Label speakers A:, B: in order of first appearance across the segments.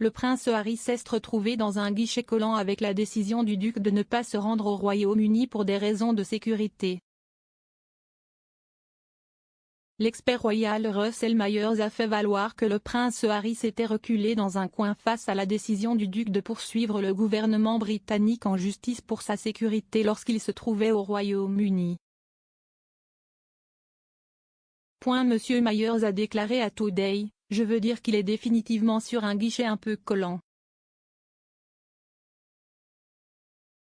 A: le prince Harry s'est retrouvé dans un guichet collant avec la décision du duc de ne pas se rendre au Royaume-Uni pour des raisons de sécurité. L'expert royal Russell Myers a fait valoir que le prince Harry s'était reculé dans un coin face à la décision du duc de poursuivre le gouvernement britannique en justice pour sa sécurité lorsqu'il se trouvait au Royaume-Uni. Monsieur Myers a déclaré à Today, « Je veux dire qu'il est définitivement sur un guichet un peu collant. »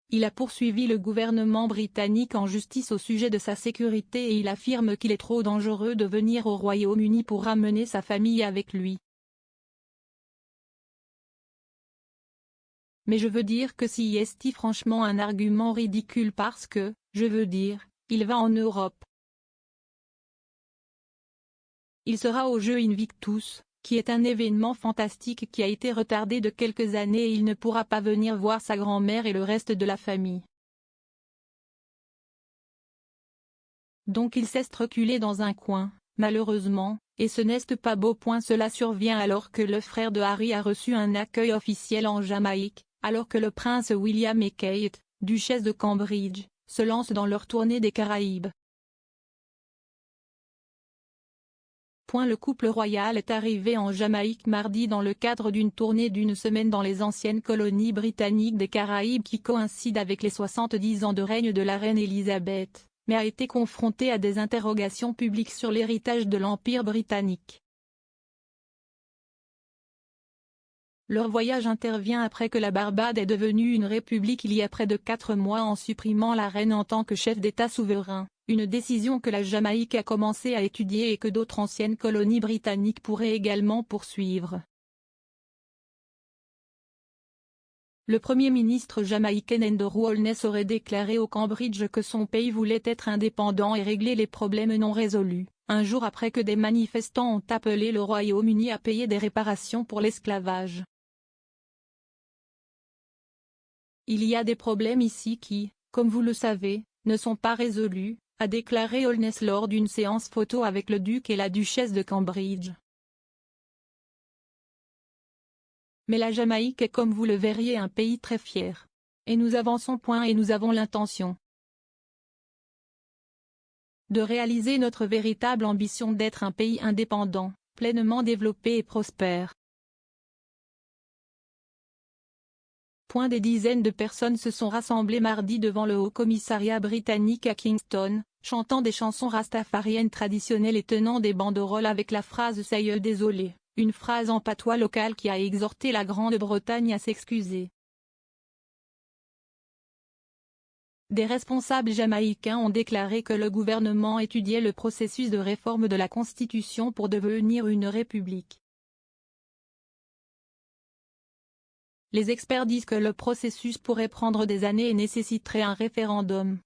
A: Il a poursuivi le gouvernement britannique en justice au sujet de sa sécurité et il affirme qu'il est trop dangereux de venir au Royaume-Uni pour ramener sa famille avec lui. Mais je veux dire que si est franchement un argument ridicule parce que, je veux dire, il va en Europe. Il sera au jeu Invictus, qui est un événement fantastique qui a été retardé de quelques années et il ne pourra pas venir voir sa grand-mère et le reste de la famille. Donc il s'est reculé dans un coin, malheureusement, et ce n'est pas beau. Cela survient alors que le frère de Harry a reçu un accueil officiel en Jamaïque, alors que le prince William et Kate, duchesse de Cambridge, se lancent dans leur tournée des Caraïbes. Le couple royal est arrivé en Jamaïque mardi dans le cadre d'une tournée d'une semaine dans les anciennes colonies britanniques des Caraïbes qui coïncide avec les 70 ans de règne de la reine Elisabeth, mais a été confronté à des interrogations publiques sur l'héritage de l'Empire britannique. Leur voyage intervient après que la Barbade est devenue une république il y a près de 4 mois en supprimant la reine en tant que chef d'État souverain, une décision que la Jamaïque a commencé à étudier et que d'autres anciennes colonies britanniques pourraient également poursuivre. Le Premier ministre jamaïcain Andrew Holness aurait déclaré au Cambridge que son pays voulait être indépendant et régler les problèmes non résolus, un jour après que des manifestants ont appelé le Royaume-Uni à payer des réparations pour l'esclavage. Il y a des problèmes ici qui, comme vous le savez, ne sont pas résolus, a déclaré Holness lors d'une séance photo avec le duc et la duchesse de Cambridge. Mais la Jamaïque est comme vous le verriez un pays très fier. Et nous avançons. Et nous avons l'intention de réaliser notre véritable ambition d'être un pays indépendant, pleinement développé et prospère. Des dizaines de personnes se sont rassemblées mardi devant le Haut-Commissariat britannique à Kingston, chantant des chansons rastafariennes traditionnelles et tenant des banderoles avec la phrase « Soyez désolé », une phrase en patois local qui a exhorté la Grande-Bretagne à s'excuser. Des responsables jamaïcains ont déclaré que le gouvernement étudiait le processus de réforme de la Constitution pour devenir une république. Les experts disent que le processus pourrait prendre des années et nécessiterait un référendum.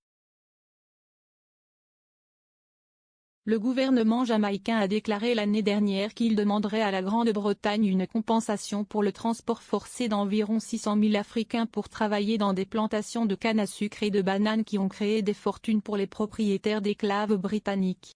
A: Le gouvernement jamaïcain a déclaré l'année dernière qu'il demanderait à la Grande-Bretagne une compensation pour le transport forcé d'environ 600 000 Africains pour travailler dans des plantations de canne à sucre et de bananes qui ont créé des fortunes pour les propriétaires d'esclaves britanniques.